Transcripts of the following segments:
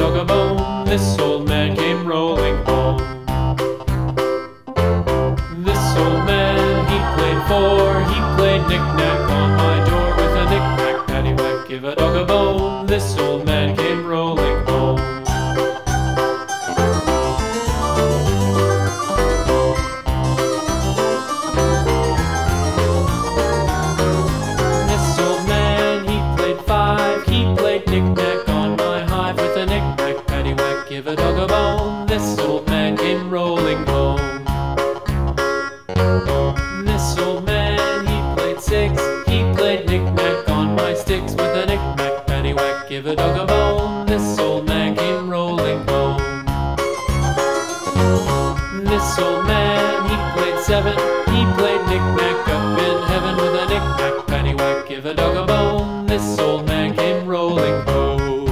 dog a bone. This old man came rolling home. This old man, he played four. He played knick-knack on my door with a knick-knack, paddywhack, give a dog a bone. This old man came rolling home. This old man, he played five. He played knick-knack on my hive with a knick-knack, paddywhack, give a dog a bone. This old man came rolling home. This old man, he played six. He played knick-knack on my sticks with a knick-knack, paddywhack, give a dog a bone. This old man came rolling home. This old man, he played seven. He played knick-knack up in heaven with a knick-knack, paddywhack, give a dog a bone. This old man came rolling home.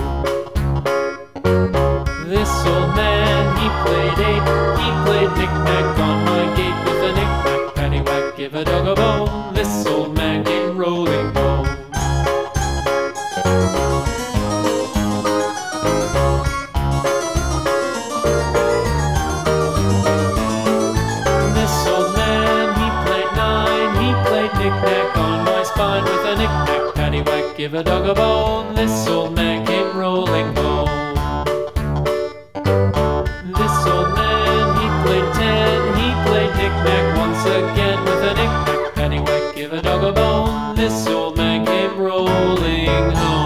This old man, he played eight. He played knick-knack on my gate with a knick-knack, paddywhack, give a dog a bone. This old man came rolling home. This old man, he played nine. He played knick-knack on my spine with a knick-knack, paddywhack, give a dog a bone. This old man came rolling home. This old man, he played ten. He played knick-knack once again with a knick-knack, paddywhack, give a dog a bone. This old man came rolling home.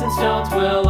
and stones will